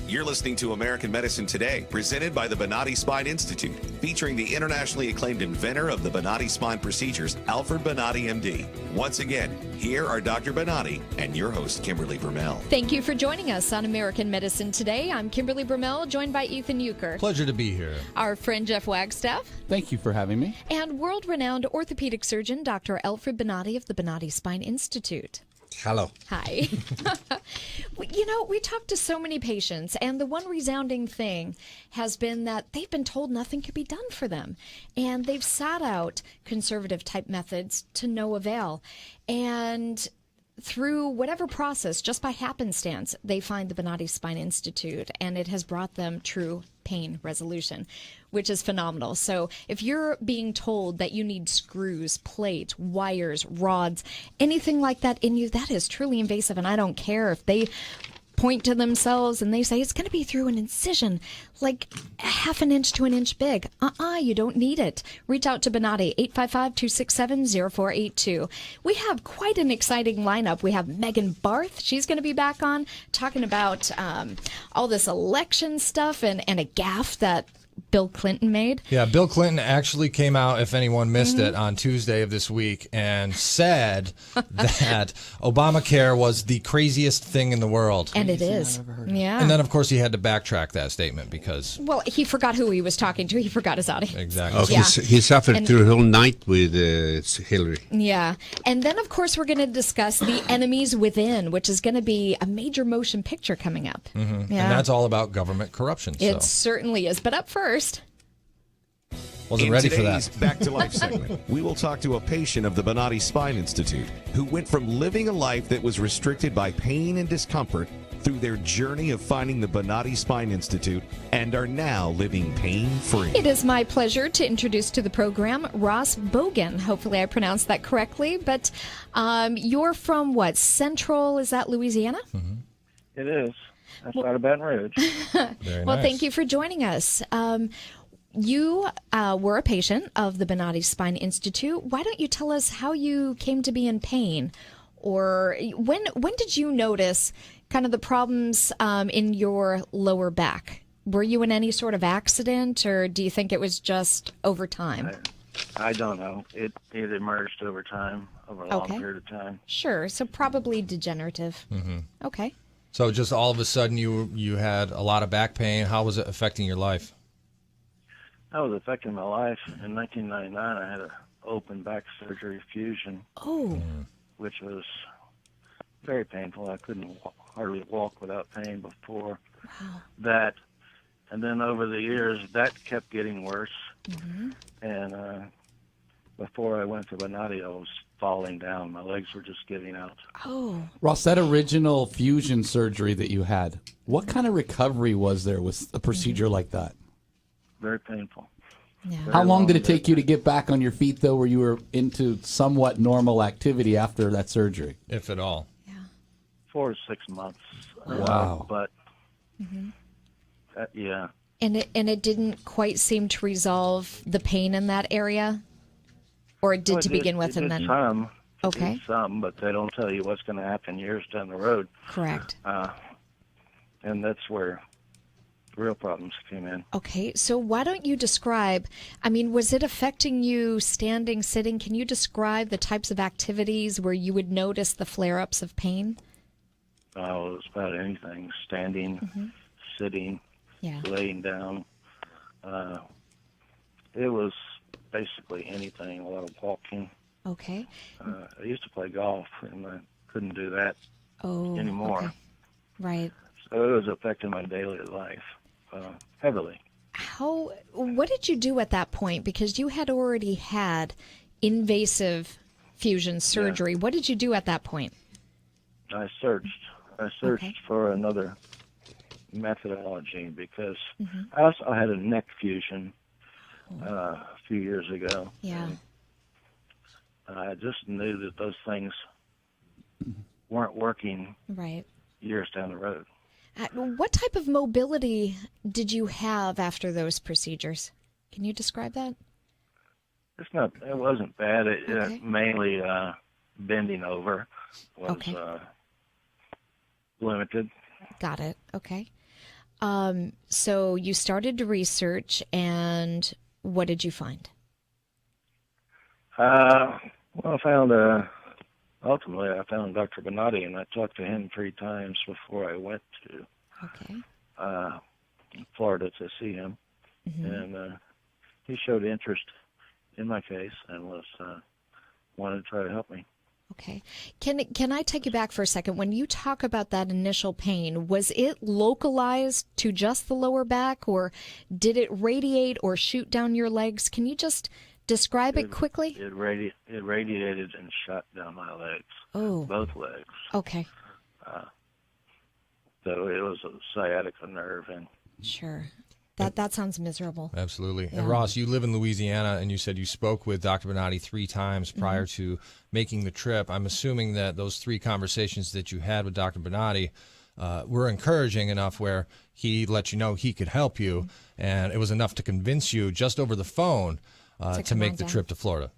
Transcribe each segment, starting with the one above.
You're listening to American Medicine Today, presented by the Bonati Spine Institute, featuring the internationally acclaimed inventor of the Bonati Spine procedures, Alfred Bonati, MD. Once again, here are Dr. Bonati and your host, Kimberly Brumell. Thank you for joining us on American Medicine Today. I'm Kimberly Brumell, joined by Ethan Euchre. Pleasure to be here. Our friend Jeff Wagstaff. Thank you for having me. And world-renowned orthopedic surgeon, Dr. Alfred Bonati of the Bonati Spine Institute. Hello. Hi. We talked to so many patients, and the one resounding thing has been that they've been told nothing could be done for them. And they've sought out conservative type methods to no avail. And through whatever process, just by happenstance, they find the Bonati Spine Institute, and it has brought them true pain resolution, which is phenomenal. So if you're being told that you need screws, plates, wires, rods, anything like that in you, that is truly invasive, and I don't care if they point to themselves and they say it's going to be through an incision like half an inch to an inch big. You don't need it. Reach out to Bonati, 855-267-0482. We have quite an exciting lineup. We have Megan Barth. She's going to be back on talking about all this election stuff and a gaffe that Bill Clinton made. Yeah, Bill Clinton actually came out, if anyone missed it, on Tuesday of this week and said that Obamacare was the craziest thing in the world. And it is. Yeah. And then, of course, he had to backtrack that statement because... Well, he forgot who he was talking to. He forgot his audience. Exactly. Oh, Yeah. he suffered through the whole night with Hillary. Yeah. And then, of course, we're going to discuss The Enemies Within, which is going to be a major motion picture coming up. Mm-hmm. Yeah. And that's all about government corruption. It certainly is. But up first... Wasn't ready for that. In today's Back to Life segment, we will talk to a patient of the Bonati Spine Institute who went from living a life that was restricted by pain and discomfort through their journey of finding the Bonati Spine Institute and are now living pain-free. It is my pleasure to introduce to the program Ross Bogan. Hopefully I pronounced that correctly. But you're from what? Central, is that Louisiana? Mm-hmm. It is. That's out of Baton Rouge. Very Well, nice. thank you for joining us. You were a patient of the Bonati Spine Institute. Why don't you tell us how you came to be in pain? Or when did you notice kind of the problems in your lower back? Were you in any sort of accident, or do you think it was just over time? I don't know. It emerged over time, over a long period of time. Sure. So probably degenerative. Mm-hmm. Okay. So just all of a sudden you had a lot of back pain. How was it affecting your life? That was affecting my life. In 1999, I had an open back surgery fusion, which was very painful. I couldn't hardly walk without pain before that. And then over the years, that kept getting worse. Mm-hmm. And before I went to Bonati, I was falling down. My legs were just giving out. Oh. Ross, that original fusion surgery that you had, what kind of recovery was there with a procedure like that? Very painful. Yeah. How long did it take you to get back on your feet, though, where you were into somewhat normal activity after that surgery? If at all. Yeah. 4 to 6 months. Wow. But, yeah. And it didn't quite seem to resolve the pain in that area? Or it did Well, to begin with, it and did then... some. It Okay. did some, but they don't tell you what's going to happen years down the road. Correct. And that's where real problems came in. Okay, so why don't you describe, was it affecting you standing, sitting? Can you describe the types of activities where you would notice the flare-ups of pain? It was about anything, standing, sitting, Yeah. laying down. It was basically anything, a lot of walking. Okay. I used to play golf, and I couldn't do that anymore. Okay. Right. So it was affecting my daily life heavily. What did you do at that point? Because you had already had invasive fusion surgery. What did you do at that point? I searched for another methodology because I also had a neck fusion a few years ago. Yeah. I just knew that those things weren't working Right. years down the road. What type of mobility did you have after those procedures? Can you describe that? It wasn't bad. Okay. Mainly bending over was Okay. limited. Got it. Okay. So you started to research, and what did you find? Well, ultimately, I found Dr. Bonati, and I talked to him 3 times before I went to Florida to see him. And he showed interest in my case and wanted to try to help me. Okay. Can I take you back for a second? When you talk about that initial pain, was it localized to just the lower back, or did it radiate or shoot down your legs? Can you just describe it quickly? It radiated and shot down my legs. Oh. Both legs. Okay. So it was a sciatica nerve. And Sure. That sounds miserable. Absolutely. Yeah. And Ross, you live in Louisiana, and you said you spoke with Dr. Bonati 3 times prior to making the trip. I'm assuming that those 3 conversations that you had with Dr. Bonati were encouraging enough where he let you know he could help you, and it was enough to convince you just over the phone to make the trip to Florida.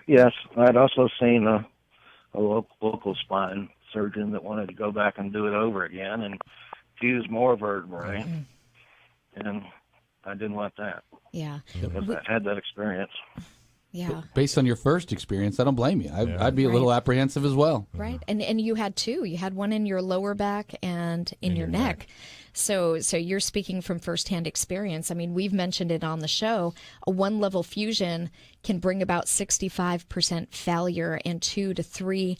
yes, I'd also seen a local spine surgeon that wanted to go back and do it over again and fuse more vertebrae. And I didn't want that. Yeah. Because I had that experience. Yeah. Based on your first experience, I don't blame you. I'd be a little apprehensive as well. Right. And you had 2. You had one in your lower back and in your neck. So you're speaking from firsthand experience. I mean, we've mentioned it on the show. A 1-level fusion can bring about 65% failure, and 2 to 3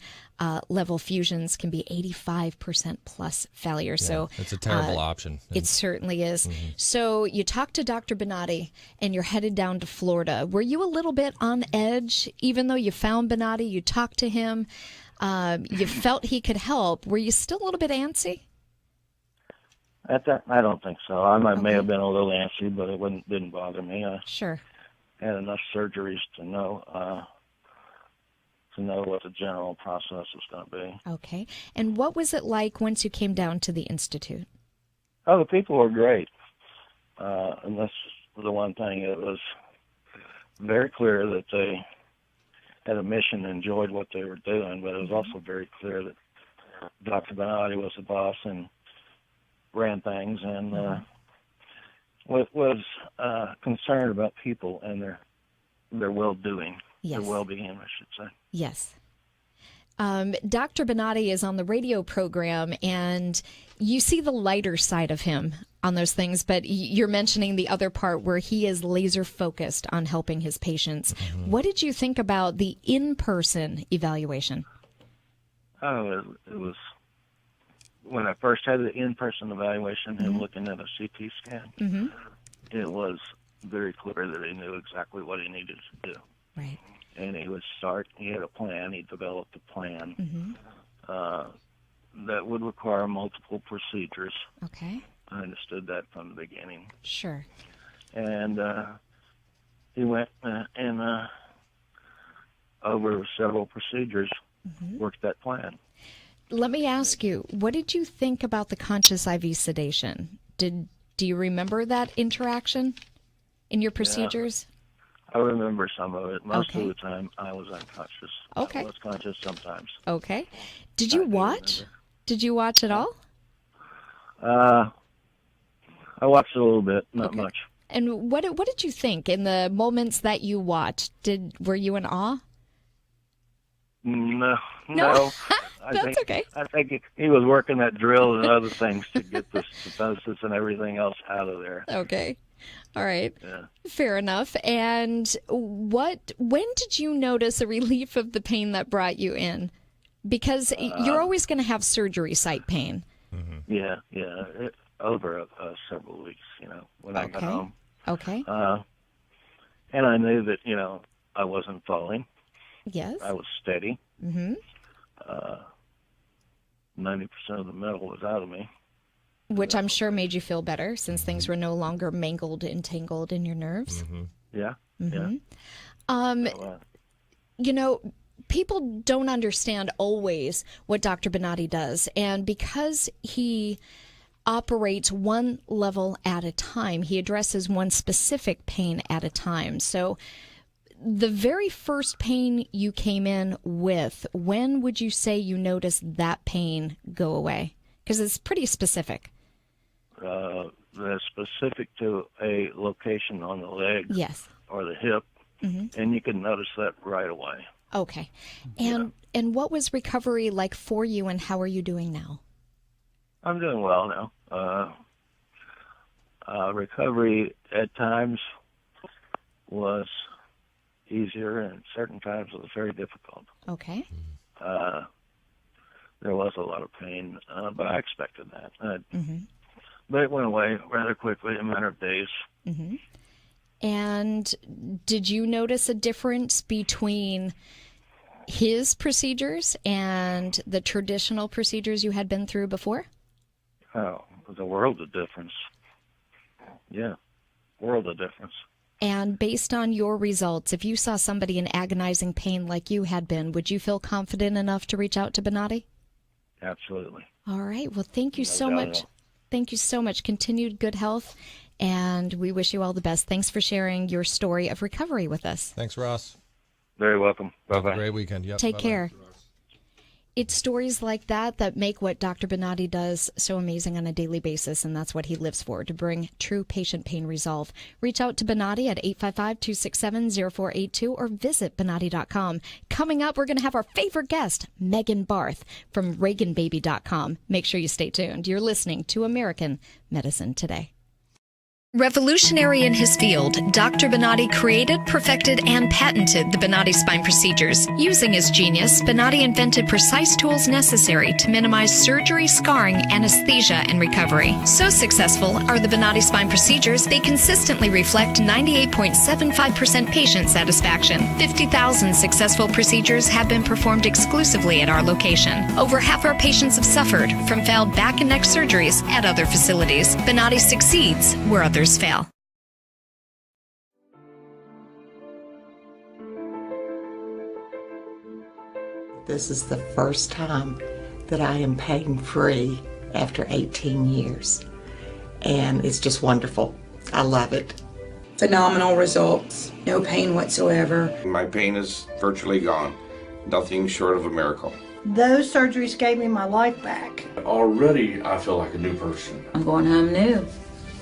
level fusions can be 85% plus failure. So it's a terrible option. It certainly is. So you talked to Dr. Bonati, and you're headed down to Florida. Were you a little bit on edge, even though you found Bonati, you talked to him, you felt he could help? Were you still a little bit antsy? At that, I don't think so. I may have been a little antsy, but it didn't bother me. I Sure. had enough surgeries to know what the general process was going to be. Okay. And what was it like once you came down to the Institute? Oh, the people were great. And that's the one thing. It was very clear that they had a mission and enjoyed what they were doing, but it was also very clear that Dr. Bonati was the boss and ran things and was concerned about people and their well-doing, Yes. their well-being, I should say. Yes. Dr. Bonati is on the radio program, and you see the lighter side of him on those things, but you're mentioning the other part where he is laser focused on helping his patients. What did you think about the in-person evaluation? Oh, it was when I first had the in-person evaluation, him looking at a CT scan, it was very clear that he knew exactly what he needed to do. Right. And he had a plan, he developed a plan that would require multiple procedures. Okay. I understood that from the beginning. Sure. And he went and over several procedures, worked that plan. Let me ask you, what did you think about the conscious IV sedation? Do you remember that interaction in your procedures? I remember some of it. Most Okay. of the time, I was unconscious. Okay. I was conscious sometimes. Okay. Did you watch? Did you watch at all? I watched a little bit, not much. And what did you think in the moments that you watched? Were you in awe? No. That's okay. I think he was working that drill and other things to get the stenosis and everything else out of there. Okay. All right. Yeah. Fair enough. And when did you notice a relief of the pain that brought you in? Because you're always going to have surgery site pain. Yeah. Over several weeks, when I got home. Okay. And I knew that, I wasn't falling. Yes. I was steady. 90% of the metal was out of me. Which I'm sure made you feel better since things were no longer mangled and tangled in your nerves. Yeah. People don't understand always what Dr. Bonati does. And because he operates one level at a time, he addresses one specific pain at a time. So the very first pain you came in with, when would you say you noticed that pain go away? Because it's pretty specific. that's specific to a location on the leg Yes. or the hip, and you can notice that right away. Okay. And what was recovery like for you, and how are you doing now? I'm doing well now. Recovery at times was easier, and certain times was very difficult. Okay. There was a lot of pain, but I expected that. But it went away rather quickly, a matter of days. And did you notice a difference between his procedures and the traditional procedures you had been through before? Oh, the world of difference. Yeah, world of difference. And based on your results, if you saw somebody in agonizing pain like you had been, would you feel confident enough to reach out to Bonati? Absolutely. All right. Well, thank you so doubt much. at all. Thank you so much. Continued good health, and we wish you all the best. Thanks for sharing your story of recovery with us. Thanks, Ross. Very welcome. Bye-bye. Great weekend. Yep. Take Bye-bye. care. It's stories like that make what Dr. Bonati does so amazing on a daily basis, and that's what he lives for, to bring true patient pain resolve. Reach out to Bonati at 855-267-0482 or visit Bonati.com. Coming up, we're going to have our favorite guest, Megan Barth from ReaganBaby.com. Make sure you stay tuned. You're listening to American Medicine Today. Revolutionary in his field, Dr. Bonati created, perfected, and patented the Bonati Spine procedures. Using his genius, Bonati invented precise tools necessary to minimize surgery, scarring, anesthesia, and recovery. So successful are the Bonati Spine procedures, they consistently reflect 98.75% patient satisfaction. 50,000 successful procedures have been performed exclusively at our location. Over half our patients have suffered from failed back and neck surgeries at other facilities. Bonati succeeds where others fail. This is the first time that I am pain-free after 18 years, and it's just wonderful. I love it. Phenomenal results, no pain whatsoever. My pain is virtually gone, nothing short of a miracle. Those surgeries gave me my life back. Already I feel like a new person. I'm going home new.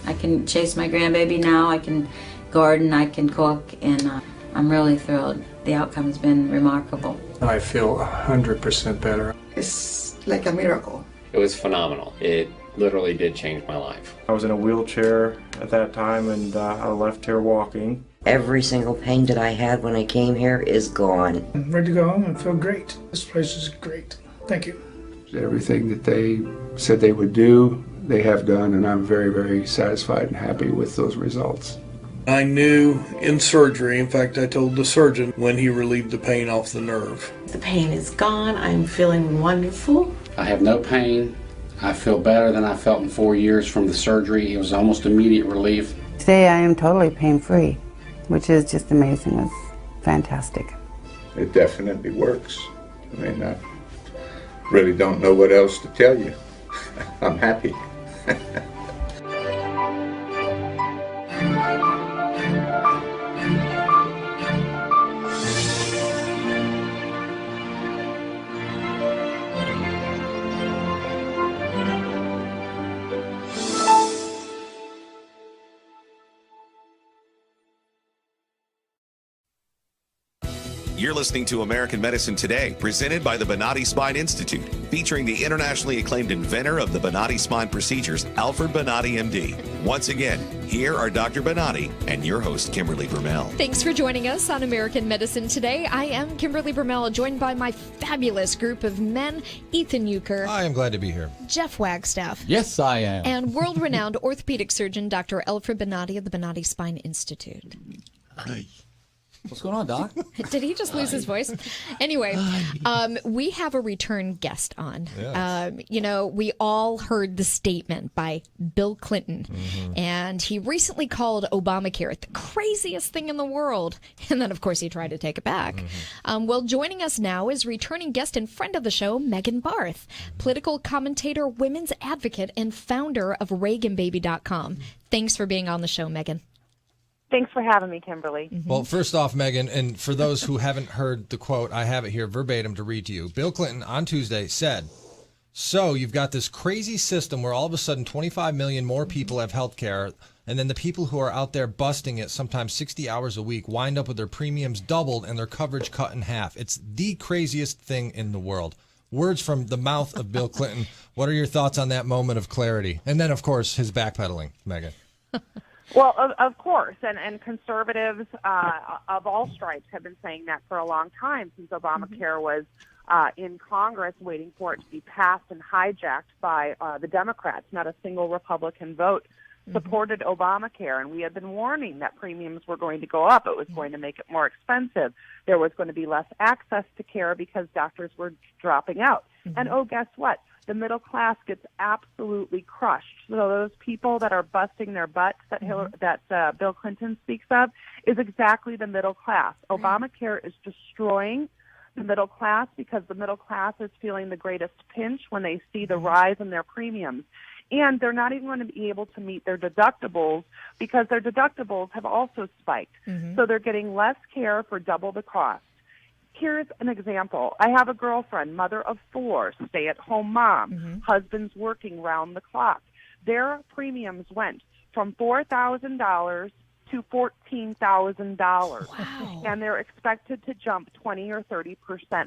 I can chase my grandbaby now, I can garden, I can cook, and I'm really thrilled. The outcome's been remarkable. I feel 100% better. It's like a miracle. It was phenomenal. It literally did change my life. I was in a wheelchair at that time, and I left here walking. Every single pain that I had when I came here is gone. I'm ready to go home and feel great. This place is great. Thank you. Everything that they said they would do, they have done, and I'm very, very satisfied and happy with those results. I knew in surgery, in fact I told the surgeon when he relieved the pain off the nerve. The pain is gone. I'm feeling wonderful. I have no pain. I feel better than I felt in 4 years from the surgery. It was almost immediate relief. Today I am totally pain-free, which is just amazing. It's fantastic. It definitely works. I mean, I really don't know what else to tell you. I'm happy. You're listening to American Medicine Today, presented by the Bonati Spine Institute, featuring the internationally acclaimed inventor of the Bonati Spine procedures, Alfred Bonati, MD. Once again, here are Dr. Bonati and your host, Kimberly Vermel. Thanks for joining us on American Medicine Today. I am Kimberly Vermel, joined by my fabulous group of men, Ethan Euchre. I am glad to be here. Jeff Wagstaff. Yes, I am. And world-renowned orthopedic surgeon, Dr. Alfred Bonati of the Bonati Spine Institute. Hi. What's going on, Doc? Did he just lose his voice? Anyway, we have a return guest on. Yes. We all heard the statement by Bill Clinton, and he recently called Obamacare the craziest thing in the world. And then, of course, he tried to take it back. Well, joining us now is returning guest and friend of the show, Megan Barth, political commentator, women's advocate, and founder of ReaganBaby.com. Thanks for being on the show, Megan. Thanks for having me, Kimberly. Well, first off, Megan, and for those who haven't heard the quote, I have it here verbatim to read to you. Bill Clinton on Tuesday said, So you've got this crazy system where all of a sudden 25 million more people have health care, and then the people who are out there busting it sometimes 60 hours a week wind up with their premiums doubled and their coverage cut in half. It's the craziest thing in the world. Words from the mouth of Bill Clinton. What are your thoughts on that moment of clarity? And then, of course, his backpedaling, Megan. Well, of course, and conservatives of all stripes have been saying that for a long time, since Obamacare was in Congress waiting for it to be passed and hijacked by the Democrats. Not a single Republican vote supported Obamacare, and we had been warning that premiums were going to go up. It was going to make it more expensive. There was going to be less access to care because doctors were dropping out. And guess what? The middle class gets absolutely crushed. So those people that are busting their butts that Bill Clinton speaks of is exactly the middle class. Obamacare is destroying the middle class because the middle class is feeling the greatest pinch when they see the rise in their premiums. And they're not even going to be able to meet their deductibles because their deductibles have also spiked. So they're getting less care for double the cost. Here's an example. I have a girlfriend, mother of 4, stay-at-home mom, husband's working round the clock. Their premiums went from $4,000 to $14,000. Wow. And they're expected to jump 20 or 30%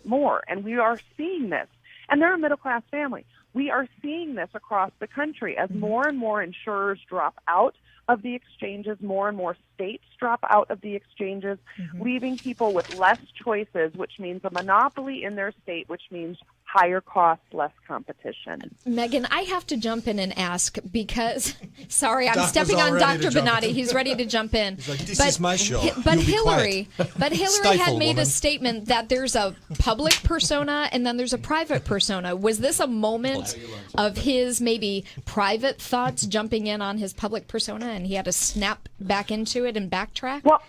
more. And we are seeing this. And they're a middle-class family. We are seeing this across the country as more and more insurers drop out of the exchanges, more and more states drop out of the exchanges, leaving people with less choices, which means a monopoly in their state, which means higher costs, less competition. Megan, I have to jump in and ask because, sorry, I'm Doc stepping was all on ready Dr. to jump Bonati. in. He's ready to jump in. He's like, this is my show. But You be Hillary quiet. had Stifle, made woman. a statement that there's a public persona and then there's a private persona. Was this a moment of his maybe private thoughts jumping in on his public persona and he had to snap back into it and backtrack? Well,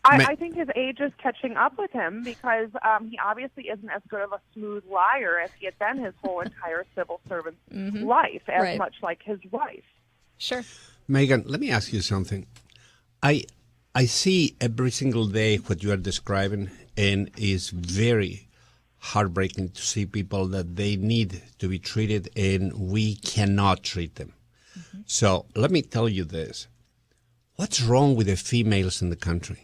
I think his age is catching up with him because he obviously isn't as good of a smooth liar as he had been his whole entire civil servant life, as much like his wife. Sure. Megan, let me ask you something. I see every single day what you are describing, and it's very heartbreaking to see people that they need to be treated and we cannot treat them. So let me tell you this. What's wrong with the females in the country?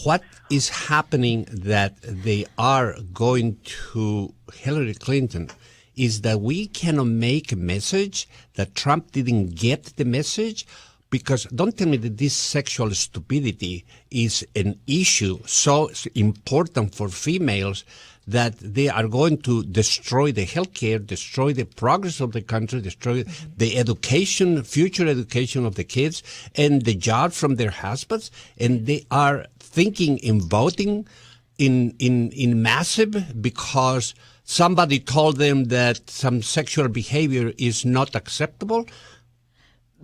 What is happening that they are going to Hillary Clinton is that we cannot make a message that Trump didn't get the message, because don't tell me that this sexual stupidity is an issue so important for females that they are going to destroy the healthcare, destroy the progress of the country, destroy the education, future education of the kids, and the job from their husbands. And they are thinking in voting in massive because somebody told them that some sexual behavior is not acceptable.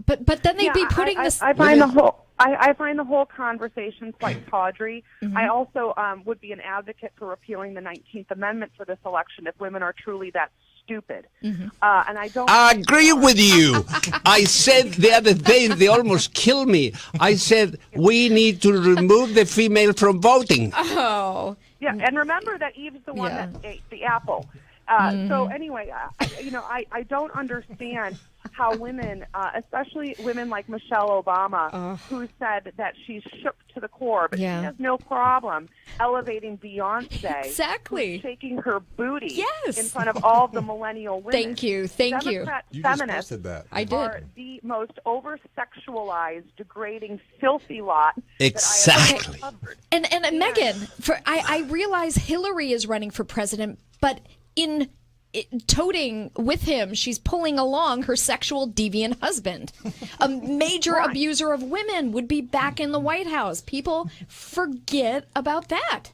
But then they'd be putting this. I find the whole conversation quite tawdry. I also would be an advocate for repealing the 19th Amendment for this election if women are truly that stupid. And I agree with you. I said the other day, they almost killed me. I said we need to remove the female from voting. Oh. Yeah, and remember that Eve's the one that ate the apple. So anyway, I don't understand how women, especially women like Michelle Obama, who said that she's shook to the core, but she has no problem elevating Beyonce, exactly, shaking her booty in front of all the millennial women. Thank you. Democrat feminists I did. Are the most over-sexualized, degrading, filthy lot exactly. that I have ever covered. And Megan, I realize Hillary is running for president, but in toting with him, she's pulling along her sexual deviant husband. A major abuser of women would be back in the White House. People forget about that.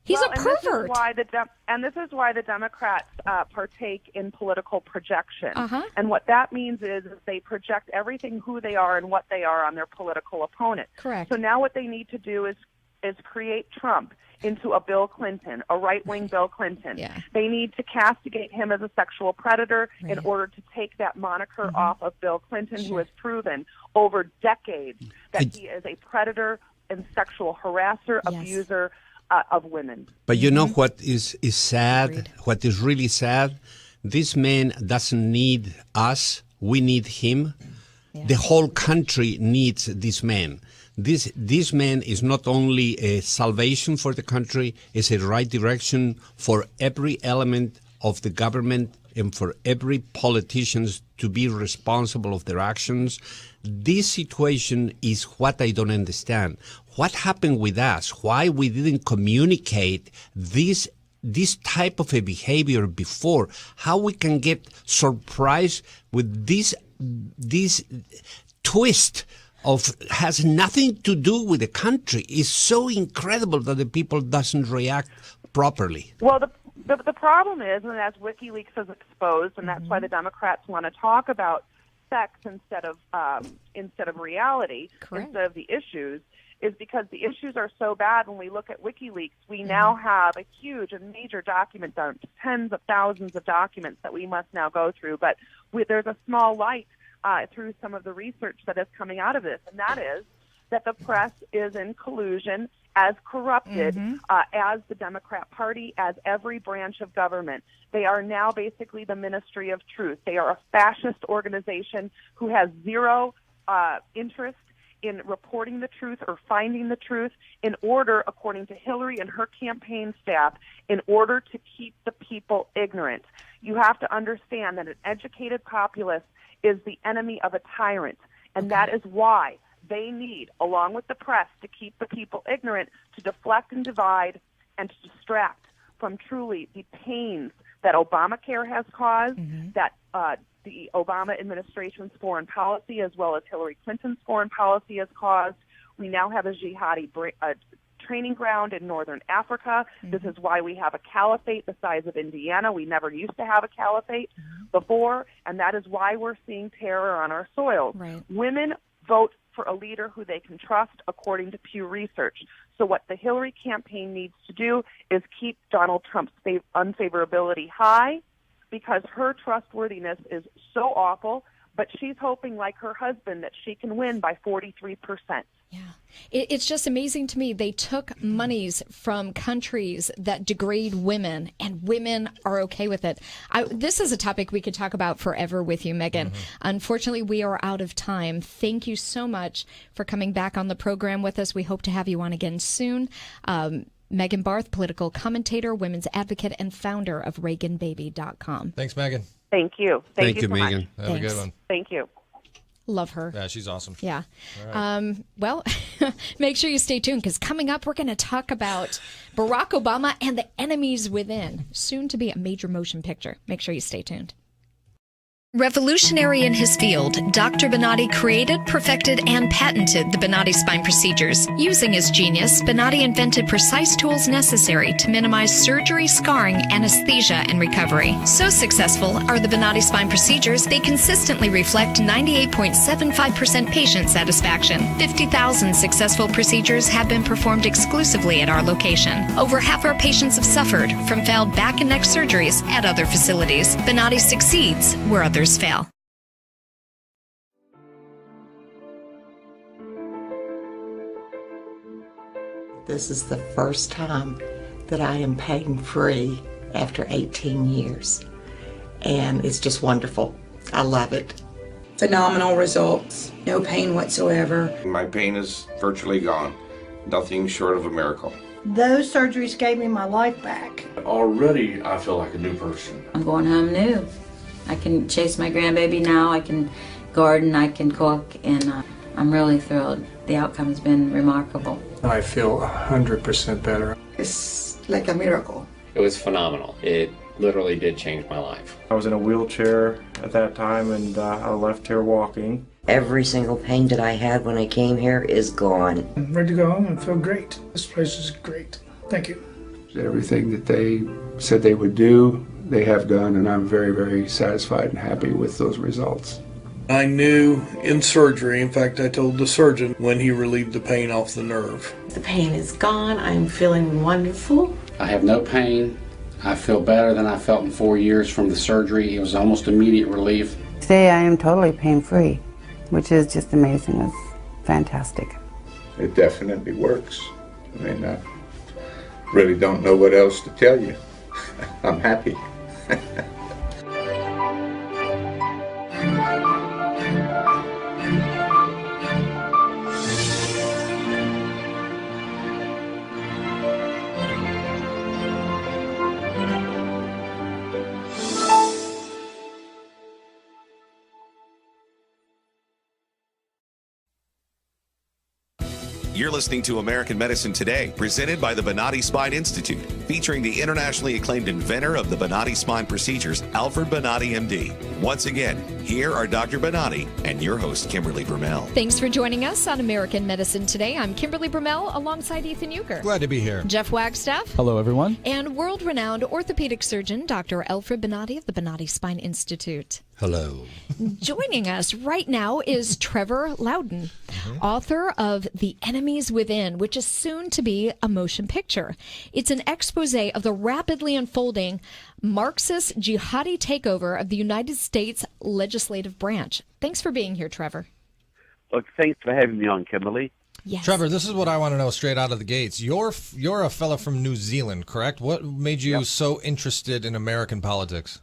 He's a pervert. This is why the Democrats partake in political projection. And what that means is they project everything who they are and what they are on their political opponent. Correct. So now what they need to do is create Trump into a Bill Clinton, a right-wing Bill Clinton. They need to castigate him as a sexual predator in order to take that moniker off of Bill Clinton, who has proven over decades that he is a predator and sexual harasser, abuser of women. But you know what is sad? What is really sad? This man doesn't need us. We need him. Yeah. The whole country needs this man. This man is not only a salvation for the country, it's a right direction for every element of the government and for every politician to be responsible of their actions. This situation is what I don't understand. What happened with us? Why we didn't communicate this type of a behavior before? How we can get surprised with this twist of has nothing to do with the country. It's so incredible that the people doesn't react properly. Well, the problem is, and as WikiLeaks has exposed, and that's why the Democrats want to talk about sex instead of reality, instead of the issues, is because the issues are so bad. When we look at WikiLeaks, we now have a huge and major document dump, tens of thousands of documents that we must now go through. But there's a small light through some of the research that is coming out of this, and that is that the press is in collusion, as corrupted as the Democrat Party, as every branch of government. They are now basically the Ministry of Truth. They are a fascist organization who has zero interest in reporting the truth or finding the truth in order, according to Hillary and her campaign staff, in order to keep the people ignorant. You have to understand that an educated populace is the enemy of a tyrant, and that is why they need, along with the press, to keep the people ignorant, to deflect and divide, and to distract from truly the pains that Obamacare has caused, that the Obama administration's foreign policy, as well as Hillary Clinton's foreign policy, has caused. We now have a jihadi training ground in northern Africa. This is why we have a caliphate the size of Indiana. We never used to have a caliphate before, and that is why we're seeing terror on our soil. Right. Women vote for a leader who they can trust, according to Pew Research. So what the Hillary campaign needs to do is keep Donald Trump's unfavorability high, because her trustworthiness is so awful, but she's hoping, like her husband, that she can win by 43%. Yeah. It's just amazing to me. They took monies from countries that degrade women, and women are okay with it. This is a topic we could talk about forever with you, Megan. Unfortunately, we are out of time. Thank you so much for coming back on the program with us. We hope to have you on again soon. Megan Barth, political commentator, women's advocate, and founder of ReaganBaby.com. Thanks, Megan. Thank you. Thank you, so Megan. Much. Have a good one. Thank you. Love her. Yeah, she's awesome. Yeah. Right. Well, make sure you stay tuned, because coming up, we're going to talk about Barack Obama and the enemies within, soon to be a major motion picture. Make sure you stay tuned. Revolutionary in his field, Dr. Bonati created, perfected, and patented the Bonati Spine procedures. Using his genius, Bonati invented precise tools necessary to minimize surgery, scarring, anesthesia, and recovery. So successful are the Bonati Spine procedures, they consistently reflect 98.75% patient satisfaction. 50,000 successful procedures have been performed exclusively at our location. Over half our patients have suffered from failed back and neck surgeries at other facilities. Bonati succeeds where others fail. This is the first time that I am pain-free after 18 years, and it's just wonderful. I love it. Phenomenal results. No pain whatsoever. My pain is virtually gone. Nothing short of a miracle. Those surgeries gave me my life back. Already, I feel like a new person. I'm going home new. I can chase my grandbaby now, I can garden, I can cook, and I'm really thrilled. The outcome has been remarkable. I feel 100% better. It's like a miracle. It was phenomenal. It literally did change my life. I was in a wheelchair at that time, and I left here walking. Every single pain that I had when I came here is gone. I'm ready to go home and feel great. This place is great. Thank you. Everything that they said they would do, they have done, and I'm very, very satisfied and happy with those results. I knew in surgery, in fact, I told the surgeon when he relieved the pain off the nerve. The pain is gone. I'm feeling wonderful. I have no pain. I feel better than I felt in 4 years from the surgery. It was almost immediate relief. Today I am totally pain-free, which is just amazing. It's fantastic. It definitely works. I mean, I really don't know what else to tell you. I'm happy. You're listening to American Medicine Today, presented by the Bonati Spine Institute, featuring the internationally acclaimed inventor of the Bonati Spine procedures, Alfred Bonati, MD. Once again, here are Dr. Bonati and your host, Kimberly Brumell. Thanks for joining us on American Medicine Today. I'm Kimberly Brumell alongside Ethan Euchre. Glad to be here. Jeff Wagstaff. Hello, everyone. And world-renowned orthopedic surgeon, Dr. Alfred Bonati of the Bonati Spine Institute. Hello. Joining us right now is Trevor Loudon, author of The Enemies Within, which is soon to be a motion picture. It's an expose of the rapidly unfolding Marxist jihadi takeover of the United States legislative branch. Thanks for being here, Trevor. Look, thanks for having me on, Kimberly. Yes. Trevor, this is what I want to know straight out of the gates. You're a fellow from New Zealand, correct? What made you so interested in American politics?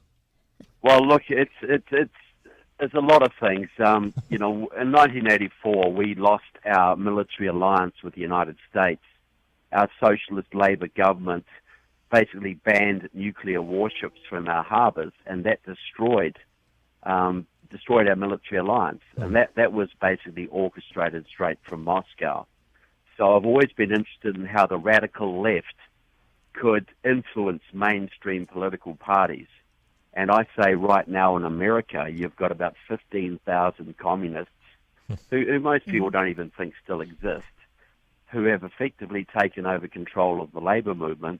Well, look, it's a lot of things. You know, in 1984, we lost our military alliance with the United States. Our socialist Labour government basically banned nuclear warships from our harbours, and that destroyed our military alliance. And that was basically orchestrated straight from Moscow. So I've always been interested in how the radical left could influence mainstream political parties. And I say right now in America, you've got about 15,000 communists who most people don't even think still exist, who have effectively taken over control of the labor movement,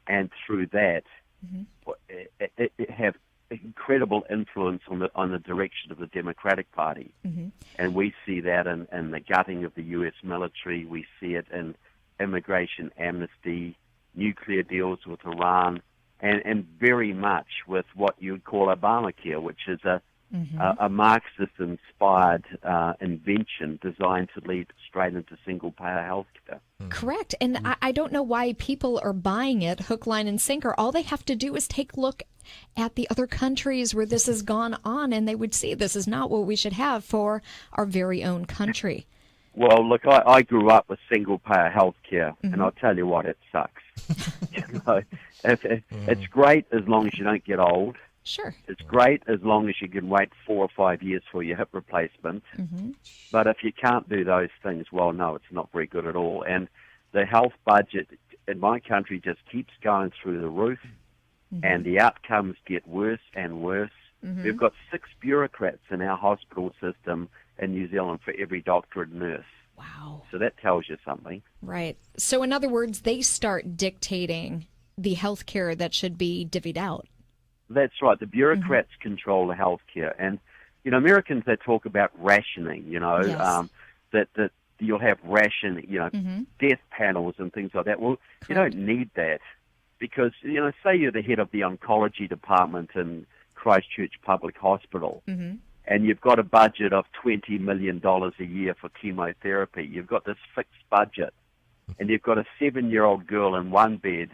and through that have incredible influence on the direction of the Democratic Party. And we see that in the gutting of the U.S. military. We see it in immigration amnesty, nuclear deals with Iran, and very much with what you would call Obamacare, which is a Marxist-inspired invention designed to lead straight into single-payer health care. Correct. And I don't know why people are buying it hook, line, and sinker. All they have to do is take a look at the other countries where this has gone on, and they would see this is not what we should have for our very own country. Well, look, I grew up with single-payer health care, and I'll tell you what, it sucks. You know, it's great as long as you don't get old. Sure. It's great as long as you can wait 4 or 5 years for your hip replacement. But if you can't do those things, well, no, it's not very good at all. And the health budget in my country just keeps going through the roof, and the outcomes get worse and worse. We've got 6 bureaucrats in our hospital system in New Zealand for every doctor and nurse. Wow. So that tells you something. Right. So in other words, they start dictating the health care that should be divvied out. That's right. The bureaucrats control the health care. And, you know, Americans, they talk about rationing, you know, that you'll have death panels and things like that. Well, you don't need that because, you know, say you're the head of the oncology department in Christchurch Public Hospital, and you've got a budget of $20 million a year for chemotherapy. You've got this fixed budget, and you've got a 7-year-old girl in one bed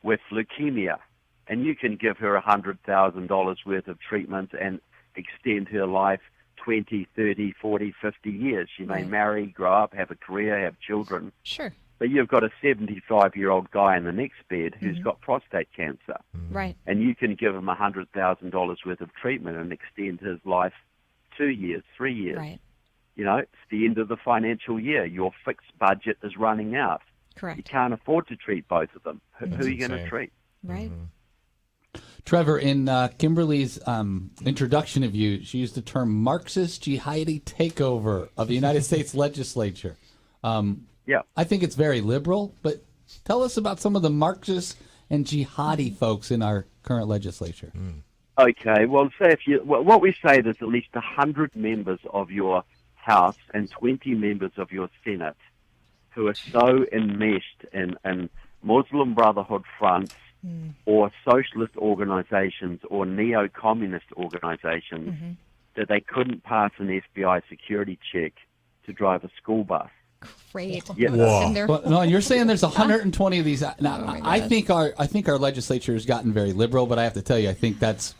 with leukemia, and you can give her $100,000 worth of treatment and extend her life 20, 30, 40, 50 years. She may marry, grow up, have a career, have children. Sure. But you've got a 75-year-old guy in the next bed who's got prostate cancer. Right. And you can give him $100,000 worth of treatment and extend his life 2 years, 3 years. Right. You know, it's the end of the financial year. Your fixed budget is running out. Correct. You can't afford to treat both of them. Who are you going to treat? Right. Trevor, in Kimberly's introduction of you, she used the term Marxist jihadi takeover of the United States legislature. I think it's very liberal, but tell us about some of the Marxist and jihadi folks in our current legislature. Okay, well, what we say, there's at least 100 members of your House and 20 members of your Senate who are so enmeshed in Muslim Brotherhood fronts or socialist organizations or neo-communist organizations that they couldn't pass an FBI security check to drive a school bus. Great. Yeah. Well, no, you're saying there's 120 of these. Now, I think our legislature has gotten very liberal, but I have to tell you, I think that's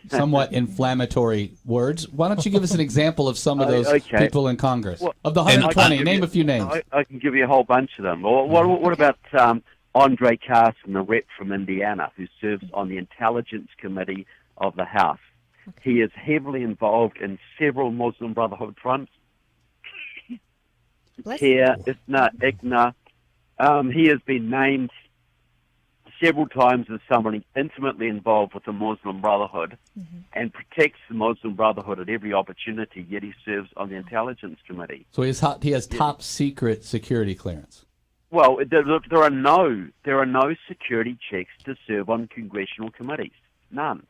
somewhat inflammatory words. Why don't you give us an example of some of those people in Congress? Well, of the 120, name a few names. I can give you a whole bunch of them. What about Andre Carson, a rep from Indiana, who serves on the Intelligence Committee of the House? He is heavily involved in several Muslim Brotherhood fronts. Pierre Igna. He has been named several times as someone intimately involved with the Muslim Brotherhood and protects the Muslim Brotherhood at every opportunity, yet he serves on the Intelligence Committee. So he has top secret security clearance. Well, there are no security checks to serve on congressional committees. None.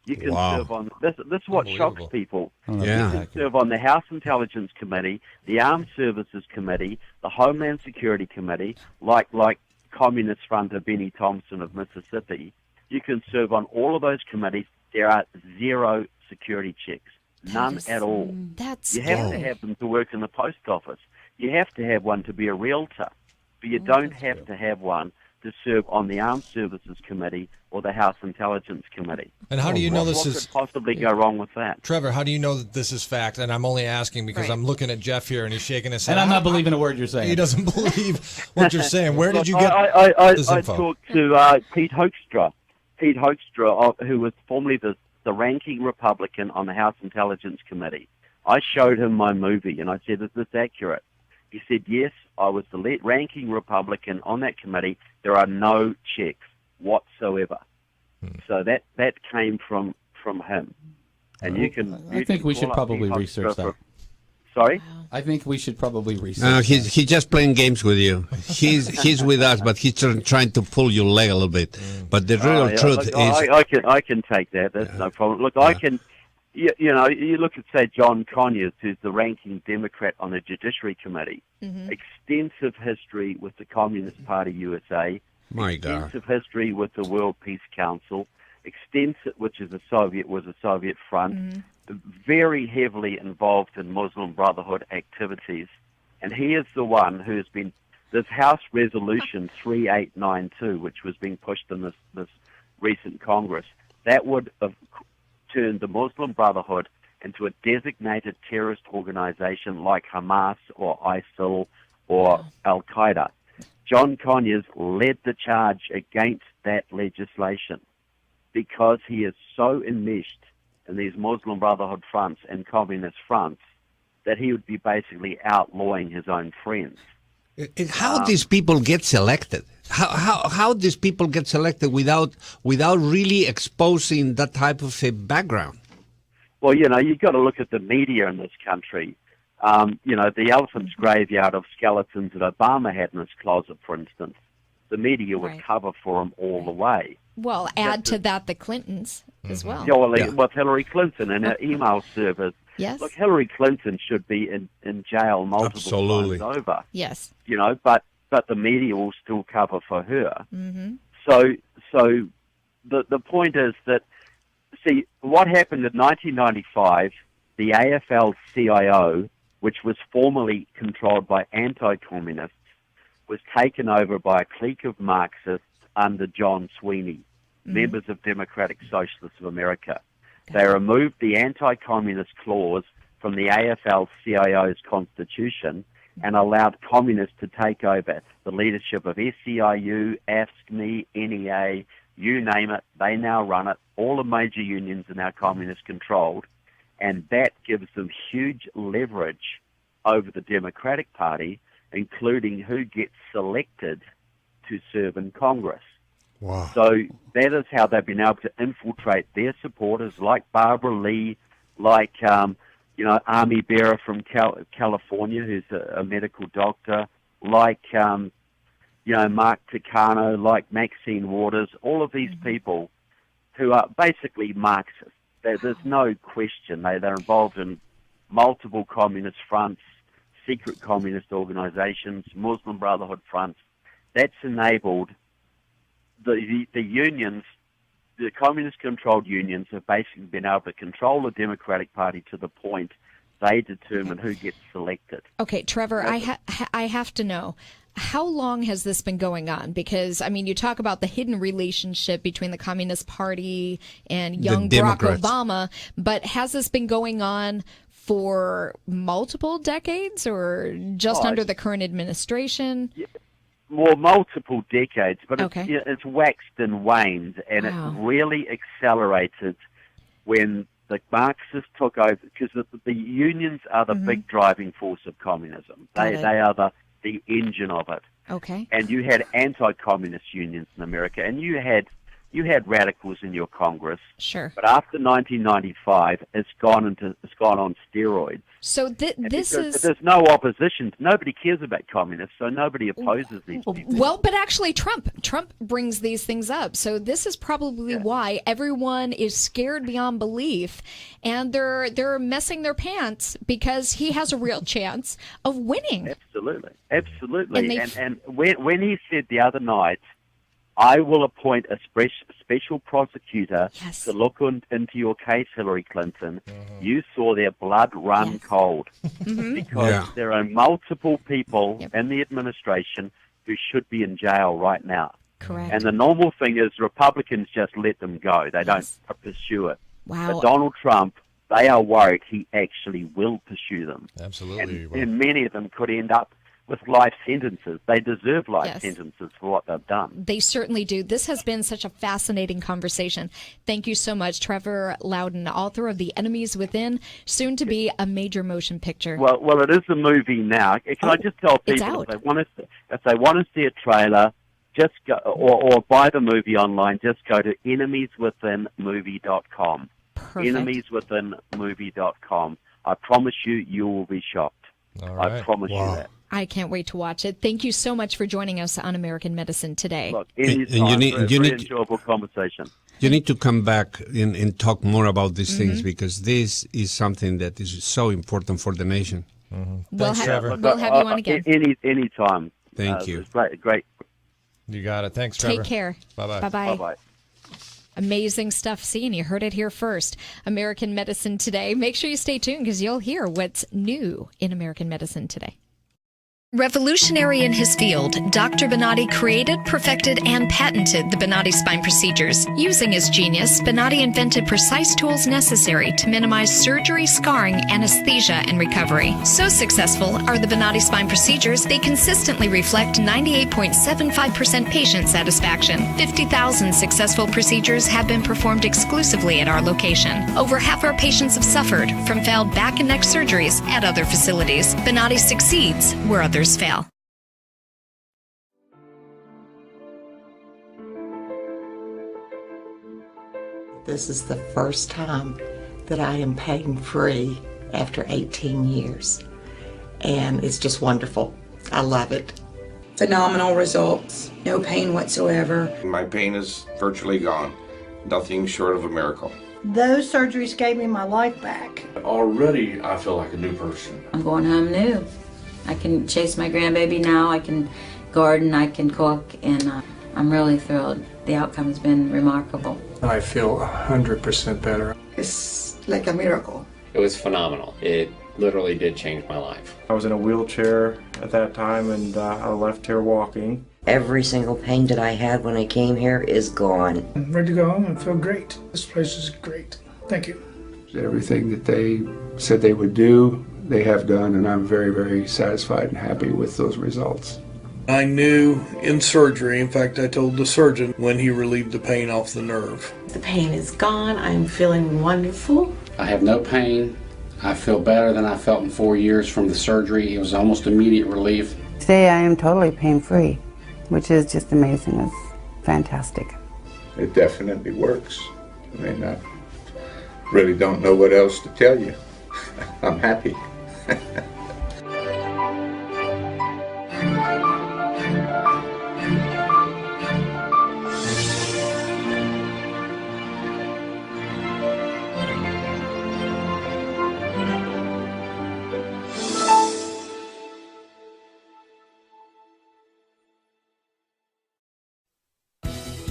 You can serve on this. This is what shocks people. You can serve on the House Intelligence Committee, the Armed Services Committee, the Homeland Security Committee, like Communist fronter Benny Thompson of Mississippi. You can serve on all of those committees. There are zero security checks, none at all. That's you have to have them to work in the post office. You have to have one to be a realtor, but you don't have to have one to serve on the Armed Services Committee or the House Intelligence Committee. And how do you know this what could possibly go wrong with that? Trevor, how do you know that this is fact? And I'm only asking because I'm looking at Jeff here and he's shaking his head. And I'm not believing a word you're saying. He doesn't believe what you're saying. Where did you get this info? I talked to Pete Hoekstra. Pete Hoekstra, who was formerly the ranking Republican on the House Intelligence Committee. I showed him my movie and I said, is this accurate? He said, yes, I was the ranking Republican on that committee. There are no checks whatsoever. So that came from him. And you can. I think we should probably research that. Sorry? I think we should probably research. No, he's just playing games with you. He's with us, but he's trying to pull your leg a little bit. But the real truth is, I can take that. That's no problem. Look, I can. You know, you look at, say, John Conyers, who's the ranking Democrat on the Judiciary Committee. Extensive history with the Communist Party USA. My God. Extensive history with the World Peace Council. Extensive, which is a Soviet front. Very heavily involved in Muslim Brotherhood activities, and he is the one who has been this House Resolution 3892, which was being pushed in this recent Congress. That would have turned the Muslim Brotherhood into a designated terrorist organization like Hamas or ISIL or Al Qaeda. John Conyers led the charge against that legislation because he is so enmeshed in these Muslim Brotherhood fronts and communist fronts that he would be basically outlawing his own friends. How these people get selected? How these people get selected without really exposing that type of a background? Well, you know, you've got to look at the media in this country. You know, the elephant's graveyard of skeletons that Obama had in his closet, for instance. The media would cover for him all the way. Well, add to that the Clintons as well. Yeah, well, with Hillary Clinton and her email servers. Yes. Look, Hillary Clinton should be in jail multiple times over. Yes. You know, but the media will still cover for her. So the point is that, see, what happened in 1995, the AFL-CIO, which was formerly controlled by anti-communists, was taken over by a clique of Marxists under John Sweeney, members of Democratic Socialists of America. They removed the anti-communist clause from the AFL-CIO's constitution and allowed communists to take over the leadership of SEIU, AFSCME, NEA, you name it. They now run it. All the major unions are now communist-controlled, and that gives them huge leverage over the Democratic Party, including who gets selected to serve in Congress. Wow. So that is how they've been able to infiltrate their supporters, like Barbara Lee, like Army Bearer from California, who's a medical doctor, like Mark Takano, like Maxine Waters, all of these people who are basically Marxists. There's no question. They're involved in multiple communist fronts, secret communist organizations, Muslim Brotherhood fronts. That's enabled the unions, the communist-controlled unions have basically been able to control the Democratic Party to the point they determine who gets selected. Okay, Trevor, I have to know, how long has this been going on? Because, I mean, you talk about the hidden relationship between the Communist Party and young Barack Obama, but has this been going on for multiple decades or just under the current administration? Yeah. More multiple decades, but it's waxed and waned, and it really accelerated when the Marxists took over, because the unions are the big driving force of communism. They are the engine of it. Okay. And you had anti-communist unions in America, and you had radicals in your Congress. Sure. But after 1995, it's gone on steroids. So there's no opposition. Nobody cares about communists, so nobody opposes these people. Well, but actually Trump brings these things up. So this is probably why everyone is scared beyond belief, and they're messing their pants because he has a real chance of winning. Absolutely. And when he said the other night, I will appoint a special prosecutor to look into your case, Hillary Clinton. You saw their blood run cold because there are multiple people in the administration who should be in jail right now. Correct. And the normal thing is Republicans just let them go. They don't pursue it. Wow. But Donald Trump, they are worried he actually will pursue them. Absolutely. And many of them could end up with life sentences. They deserve life sentences for what they've done. They certainly do. This has been such a fascinating conversation. Thank you so much, Trevor Loudon, author of The Enemies Within, soon to be a major motion picture. Well, it is a movie now. Can I just tell people if they want to see a trailer, just go or buy the movie online. Just go to enemieswithinmovie.com. Perfect. Enemieswithinmovie.com. I promise you will be shocked. All right. I promise you that. I can't wait to watch it. Thank you so much for joining us on American Medicine Today. Look, enjoyable conversation. You need to come back and talk more about these things, because this is something that is so important for the nation. Thanks, Trevor. We'll have you on again. Anytime. Thank you. It's great. You got it. Thanks, Trevor. Take care. Bye-bye. Bye-bye. Bye-bye. Amazing stuff. See, and you heard it here first. American Medicine Today. Make sure you stay tuned because you'll hear what's new in American Medicine Today. Revolutionary in his field, Dr. Bonati created, perfected, and patented the Bonati Spine procedures. Using his genius, Bonati invented precise tools necessary to minimize surgery, scarring, anesthesia, and recovery. So successful are the Bonati Spine procedures, they consistently reflect 98.75% patient satisfaction. 50,000 successful procedures have been performed exclusively at our location. Over half our patients have suffered from failed back and neck surgeries at other facilities. Bonati succeeds where others fail. This is the first time that I am pain-free after 18 years. And it's just wonderful. I love it. Phenomenal results. No pain whatsoever. My pain is virtually gone. Nothing short of a miracle. Those surgeries gave me my life back. Already, I feel like a new person. I'm going home new. I can chase my grandbaby now, I can garden, I can cook, and I'm really thrilled. The outcome has been remarkable. I feel 100% better. It's like a miracle. It was phenomenal. It literally did change my life. I was in a wheelchair at that time, and I left here walking. Every single pain that I had when I came here is gone. I'm ready to go home and feel great. This place is great. Thank you. Everything that they said they would do, they have done, and I'm very, very satisfied and happy with those results. I knew in surgery, in fact, I told the surgeon when he relieved the pain off the nerve. The pain is gone. I'm feeling wonderful. I have no pain. I feel better than I felt in 4 years from the surgery. It was almost immediate relief. Today I am totally pain-free, which is just amazing. It's fantastic. It definitely works. I mean, I really don't know what else to tell you. I'm happy.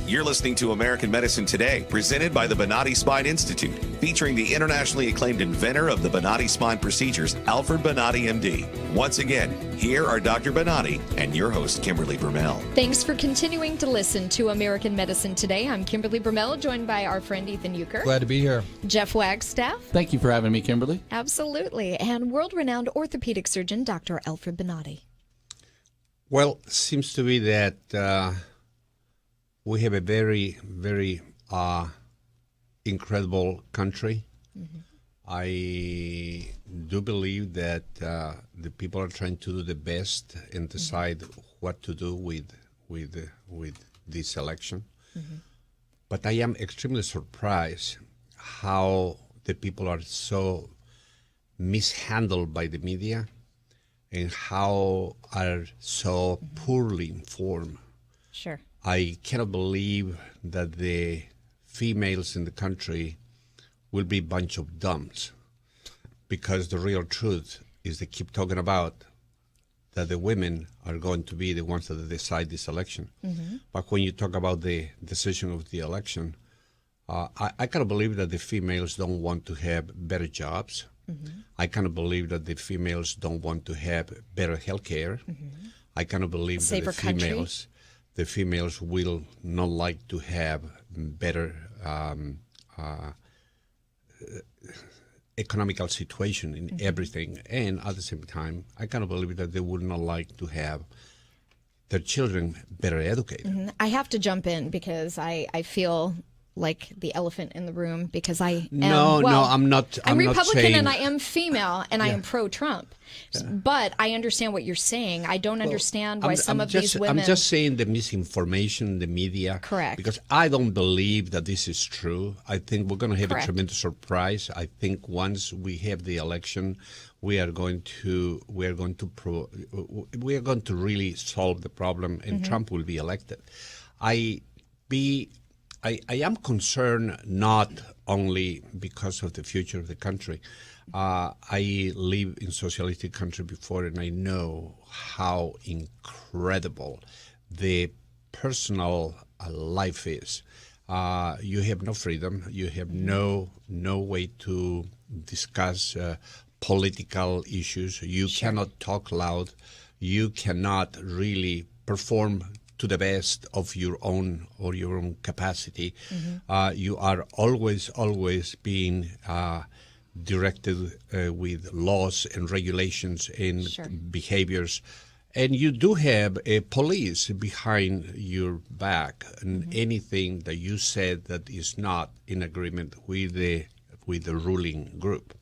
You're listening to American Medicine Today, presented by the Bonati Spine Institute, featuring the internationally acclaimed inventor of the Bonati Spine procedures, Alfred Bonati, MD. Once again, here are Dr. Bonati and your host, Kimberly Brumell. Thanks for continuing to listen to American Medicine Today. I'm Kimberly Brumell, joined by our friend Ethan Euchre. Glad to be here. Jeff Wagstaff. Thank you for having me, Kimberly. Absolutely. And world-renowned orthopedic surgeon, Dr. Alfred Bonati. Well, it seems to be that we have a very, very incredible country. I do believe that the people are trying to do the best and decide what to do with this election. But I am extremely surprised how the people are so mishandled by the media and how are so poorly informed. Sure. I cannot believe that the females in the country will be a bunch of dumbs, because the real truth is they keep talking about that the women are going to be the ones that decide this election. But when you talk about the decision of the election, I cannot believe that the females don't want to have better jobs. I cannot believe that the females don't want to have better health care. I cannot believe that the females will not like to have better economical situation in everything. And at the same time, I cannot believe that they would not like to have their children better educated. I have to jump in because I feel like the elephant in the room, because I am, No, I'm not. I'm not Republican saying, and I am female and I am pro-Trump. But I understand what you're saying. I don't understand why some of these women... I'm just saying the misinformation in the media. Correct. Because I don't believe that this is true. I think we're going to have Correct. a tremendous surprise. I think once we have the election, we are going to really solve the problem, and Trump will be elected. I am concerned not only because of the future of the country. I live in socialistic country before, and I know how incredible the personal life is. You have no freedom. You have no way to discuss political issues. You cannot talk loud. You cannot really perform to the best of your own capacity. You are always being directed with laws and regulations and behaviors. And you do have a police behind your back, and anything that you said that is not in agreement with the ruling group.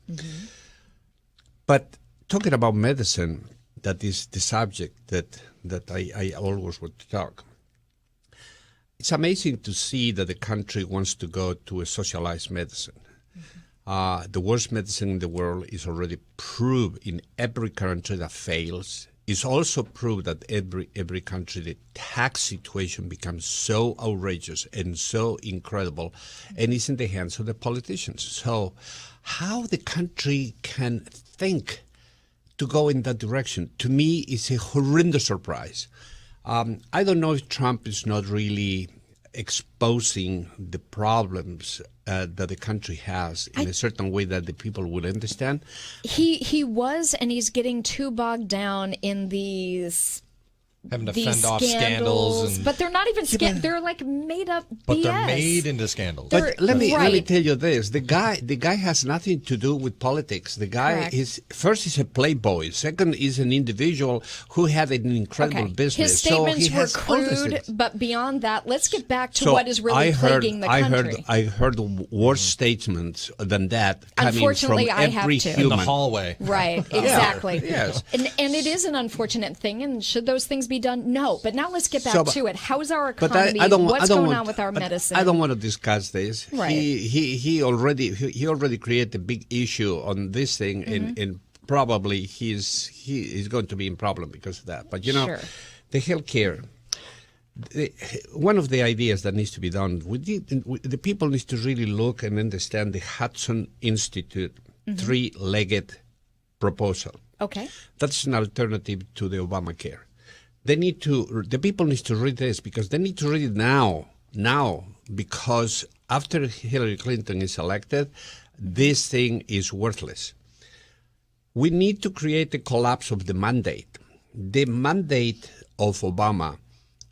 But talking about medicine, that is the subject that I always want to talk. It's amazing to see that the country wants to go to a socialized medicine. The worst medicine in the world is already proved in every country that fails. It's also proved that every country, the tax situation becomes so outrageous and so incredible, and it's in the hands of the politicians. So how the country can think to go in that direction, to me, is a horrendous surprise. I don't know if Trump is not really exposing the problems that the country has in a certain way that the people will understand. He was, and he's getting too bogged down in these having to fend off scandals, but they're not even they're like made up BS. But they're made into scandals. But let me tell you this: the guy has nothing to do with politics. The guy is a playboy. Second, is an individual who had an incredible business. His statements so he were has crude, but beyond that, let's get back to what is really plaguing the country. I heard worse statements than that coming Unfortunately, from I every have to. human. In the hallway. Right, exactly. Yes. And it is an unfortunate thing, and should those things be done? No. But now let's get back to it. How's our economy? What's going on with our medicine? I don't want to discuss this. Right. He already created a big issue on this thing, and probably he's going to be in problem because of that. But the healthcare. One of the ideas that needs to be done, the people need to really look and understand the Hudson Institute three-legged proposal. Okay. That's an alternative to the Obamacare. The people need to read this, because they need to read it now, because after Hillary Clinton is elected, this thing is worthless. We need to create a collapse of the mandate. The mandate of Obama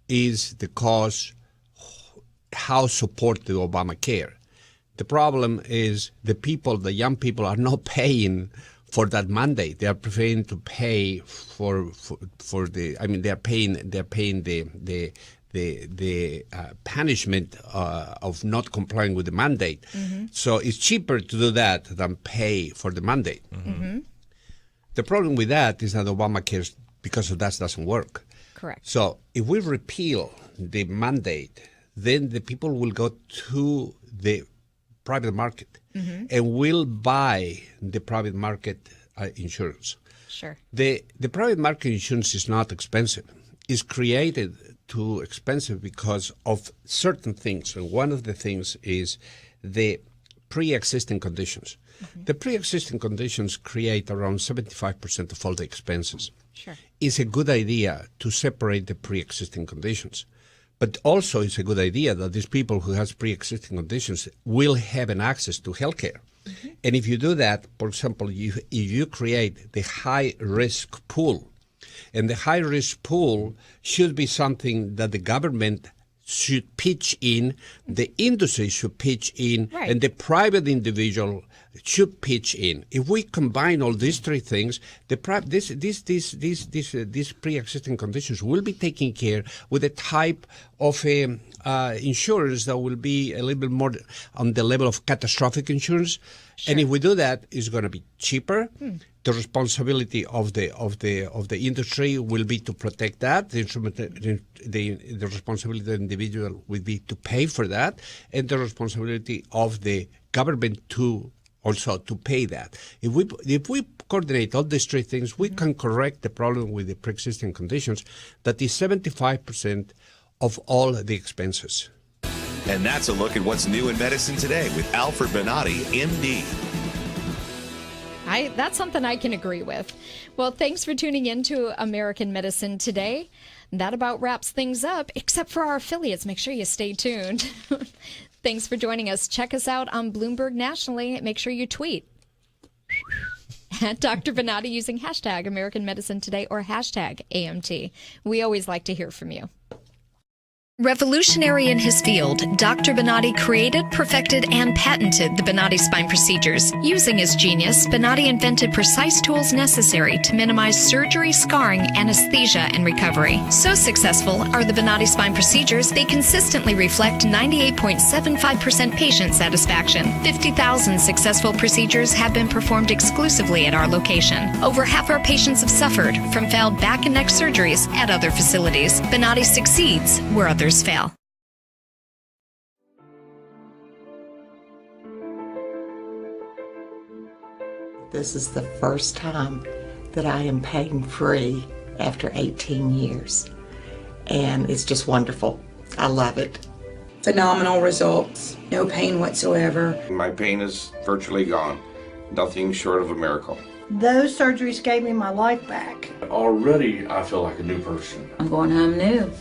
is the cause how support the Obamacare. The problem is the young people are not paying for that mandate. They are preferring to pay for the. I mean, they're paying the punishment of not complying with the mandate. So it's cheaper to do that than pay for the mandate. The problem with that is that Obamacare, because of that, doesn't work. Correct. So if we repeal the mandate, then the people will go to the private market and will buy the private market insurance. Sure. The private market insurance is not expensive. It's created too expensive because of certain things. And one of the things is the pre-existing conditions. The pre-existing conditions create around 75% of all the expenses. Sure. It's a good idea to separate the pre-existing conditions. But also it's a good idea that these people who have pre-existing conditions will have an access to healthcare. And if you do that, for example, if you create the high-risk pool, and the high-risk pool should be something that the government should pitch in, the industry should pitch in, and the private individual should pitch in. If we combine all these three things, these pre-existing conditions will be taken care with a type of insurance that will be a little bit more on the level of catastrophic insurance. Sure. And if we do that, it's going to be cheaper. The responsibility of the industry will be to protect that. The responsibility of the individual will be to pay for that, and the responsibility of the government to also to pay that. If we coordinate all these three things, we can correct the problem with the pre-existing conditions. That is 75% of all the expenses. And that's a look at what's new in medicine today with Alfred Bonati, MD. That's something I can agree with. Well, thanks for tuning in to American Medicine Today. That about wraps things up, except for our affiliates. Make sure you stay tuned. Thanks for joining us. Check us out on Bloomberg nationally. Make sure you tweet at Dr. Bonati using hashtag American Medicine Today or hashtag AMT. We always like to hear from you. Revolutionary in his field, Dr. Bonati created, perfected, and patented the Bonati Spine procedures. Using his genius, Bonati invented precise tools necessary to minimize surgery, scarring, anesthesia, and recovery. So successful are the Bonati Spine procedures, they consistently reflect 98.75% patient satisfaction. 50,000 successful procedures have been performed exclusively at our location. Over half our patients have suffered from failed back and neck surgeries at other facilities. Bonati succeeds where others fail. This is the first time that I am pain-free after 18 years. And it's just wonderful. I love it. Phenomenal results. No pain whatsoever. My pain is virtually gone. Nothing short of a miracle. Those surgeries gave me my life back. Already, I feel like a new person. I'm going home new.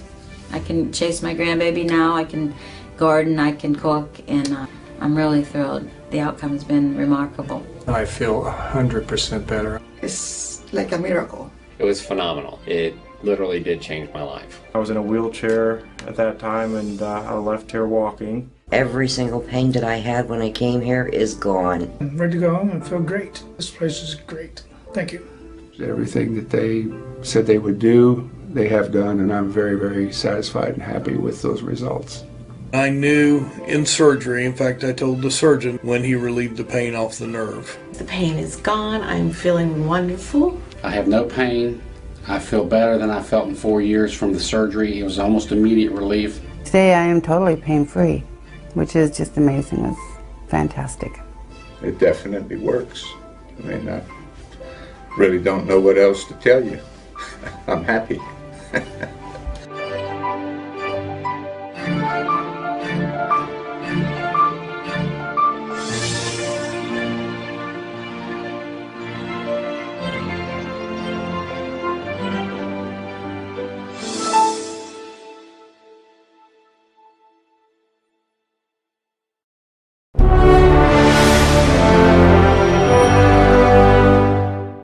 I can chase my grandbaby now, I can garden, I can cook, and I'm really thrilled. The outcome has been remarkable. I feel 100% better. It's like a miracle. It was phenomenal. It literally did change my life. I was in a wheelchair at that time, and I left here walking. Every single pain that I had when I came here is gone. I'm ready to go home and feel great. This place is great. Thank you. Everything that they said they would do, they have done, and I'm very, very satisfied and happy with those results. I knew in surgery, in fact, I told the surgeon when he relieved the pain off the nerve. The pain is gone. I'm feeling wonderful. I have no pain. I feel better than I felt in 4 years from the surgery. It was almost immediate relief. Today I am totally pain-free, which is just amazing. It's fantastic. It definitely works. I mean, I really don't know what else to tell you. I'm happy.